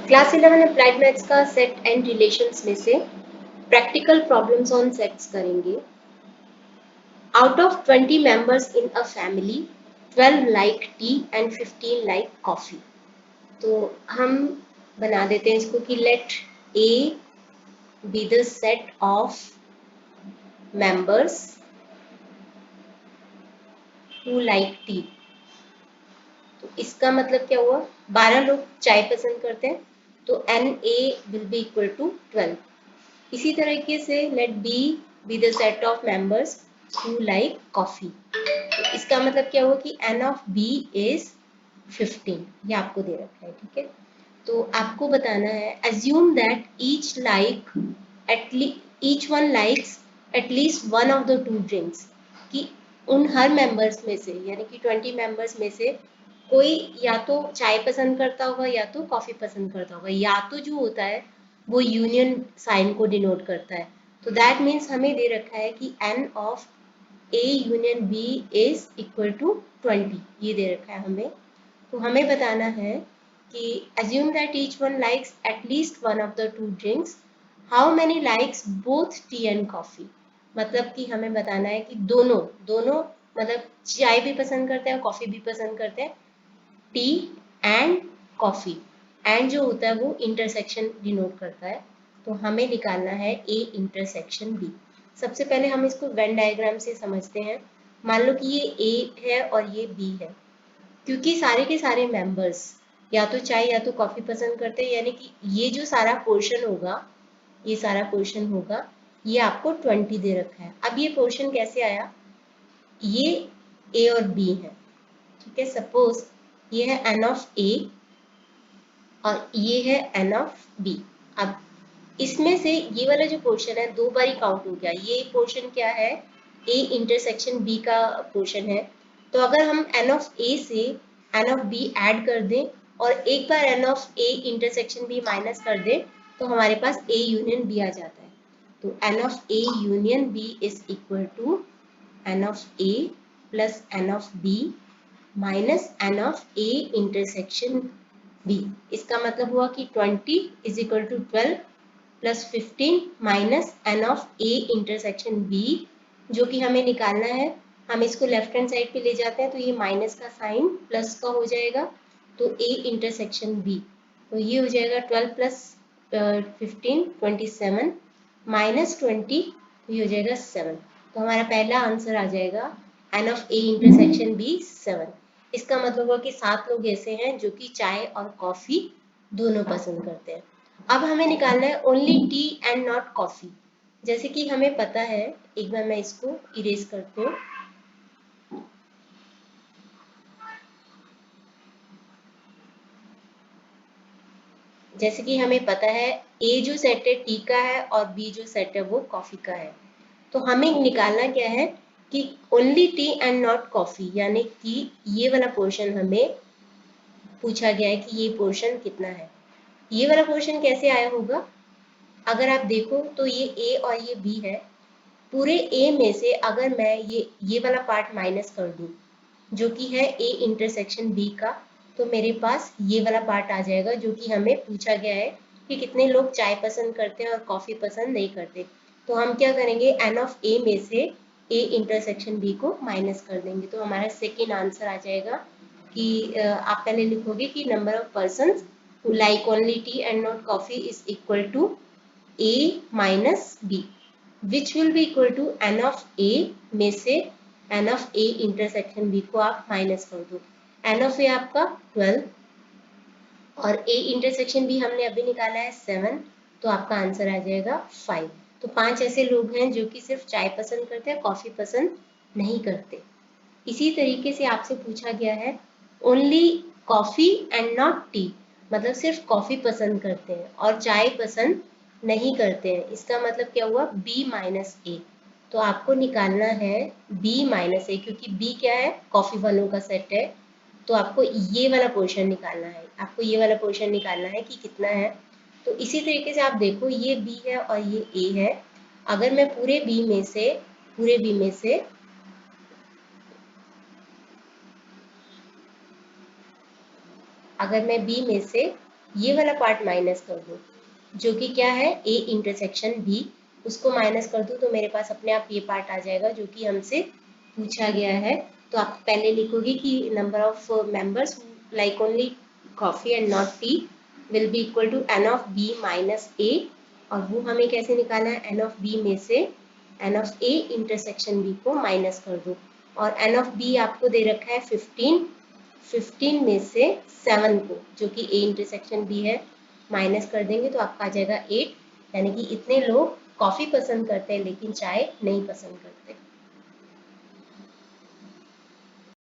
Class 11 applied maths का set and relations में से प्रैक्टिकल प्रॉब्लम्स ऑन सेट्स करेंगे। Out of 20 members in a family 12 like tea and 15 like coffee. तो हम बना देते हैं इसको कि let A B the set of members who like tea. तो इसका मतलब क्या हुआ, 12 लोग चाय पसंद करते हैं तो N A will be equal to 12। इसी तरीके से let B the set of members who like coffee. तो इसका मतलब क्या हुआ कि एन ऑफ बी इज 15। ये आपको दे रखा है, ठीक है। तो आपको बताना है assume that each one likes at least one of the two drinks, कि उन हर मेंबर्स में से यानी कि 20 मेंबर्स में से कोई या तो चाय पसंद करता होगा या तो कॉफी पसंद करता होगा। या तो जो होता है वो यूनियन साइन को डिनोट करता है। तो दैट मीन्स हमें दे रखा है कि N of A union B is equal to 20। ये दे रखा है हमें। तो हमें बताना है कि assume that each one likes at least one of the two drinks, how many likes both tea and coffee। मतलब कि हमें बताना है कि दोनों दोनों मतलब चाय भी पसंद करते हैं और कॉफी भी पसंद करते हैं, टी एंड कॉफी। एंड जो होता है वो इंटरसेक्शन डिनोट करता है। तो हमें निकालना है ए इंटरसेक्शन बी। सबसे पहले हम इसको वेन डायग्राम से समझते हैं। मान लो कि ये ए है और ये बी है। क्योंकि सारे के सारे मेंबर्स या तो चाय या तो कॉफी पसंद करते हैं, यानी कि ये जो सारा पोर्शन होगा, ये सारा पोर्शन होगा, ये आपको 20 दे रखा है। अब ये पोर्शन कैसे आया, ये ए और बी है, ठीक है। सपोज ये है एन ऑफ ए और ये है एन ऑफ बी। अब इसमें से ये वाला जो पोर्शन है दो बार ही काउंट हो गया। ये पोर्शन क्या है, ए इंटरसेक्शन बी का पोर्शन है। तो अगर हम एन ऑफ ए से एन ऑफ बी ऐड कर दें और एक बार N of A intersection B minus कर दें तो हमारे पास ए यूनियन बी आ जाता है। तो N of A union B is equal to N of A plus N of B minus N of A intersection B. इसका मतलब हुआ कि 20 is equal to 12 plus 15 minus N of A intersection B, जो कि हमें निकालना है। हम इसको लेफ्ट हैंड साइड पे ले जाते हैं तो ये माइनस का साइन प्लस का हो जाएगा। तो ए इंटरसेक्शन बी, तो ये हो जाएगा 12 प्लस 15 27 माइनस 20, तो ये हो जाएगा 7। तो हमारा पहला आंसर आ जाएगा N of A intersection B 7। इसका मतलब हुआ कि 7 लोग ऐसे हैं जो कि चाय और कॉफी दोनों पसंद करते हैं। अब हमें निकालना है only tea and not coffee. जैसे कि हमें पता है, एक बार मैं इसको इरेज करती हूँ। जैसे कि हमें पता है ए जो सेट है टी का है और बी जो सेट है वो कॉफी का है। तो हमें निकालना क्या है कि only tea and not coffee, यानी कि ये वाला पोर्शन हमें पूछा गया है कि ये पोर्शन कितना है। ये वाला पोर्शन कैसे आया होगा, अगर आप देखो तो ये ए और ये बी है। पूरे ए में से अगर मैं ये वाला पार्ट माइनस कर दूं जो कि है ए इंटरसेक्शन बी का, तो मेरे पास ये वाला पार्ट आ जाएगा जो कि हमें पूछा गया है कि कितने लोग चाय पसंद करते हैं और कॉफी पसंद नहीं करते। तो हम क्या करेंगे, एन ऑफ ए में से ए इंटरसेक्शन बी को माइनस कर देंगे। तो हमारा सेकेंड आंसर आ जाएगा कि आप पहले लिखोगे कि number of person who like only tea and not coffee is equal to A minus B, which will be equal to N of A में से N of A intersection B को आप माइनस कर दो। एन ऑफ ए आपका 12 और ए intersection B हमने अभी निकाला है 7, तो आपका आंसर आ जाएगा 5। तो 5 ऐसे लोग हैं जो कि सिर्फ चाय पसंद करते हैं, कॉफी पसंद नहीं करते। इसी तरीके से आपसे पूछा गया है only coffee and not T, मतलब सिर्फ कॉफी पसंद करते हैं और चाय पसंद नहीं करते हैं। इसका मतलब क्या हुआ, बी माइनस ए। तो आपको निकालना है बी माइनस ए, क्योंकि बी क्या है, कॉफी वालों का सेट है। तो आपको ये वाला पोर्शन निकालना है, आपको ये वाला पोर्शन निकालना है कि कितना है। तो इसी तरीके से आप देखो ये बी है और ये ए है। अगर मैं पूरे बी में से अगर मैं बी में से ये वाला पार्ट माइनस कर दो, जो कि क्या है ए इंटरसेक्शन बी, उसको माइनस कर दो तो मेरे पास अपने आप ये पार्ट आ जाएगा जो कि हमसे पूछा गया है। तो आप पहले लिखोगे कि number of members like only coffee and not tea will be equal to N of B minus A, और वो हमें कैसे निकालना है, एन ऑफ बी में से N of A intersection B को माइनस कर दो, और एन ऑफ बी आपको दे रखा है 15, 15 में से 7 को जो कि ए इंटरसेक्शन बी है माइनस कर देंगे तो आपका आ जाएगा 8, यानी कि इतने लोग कॉफ़ी पसंद करते हैं लेकिन चाय नहीं पसंद करते।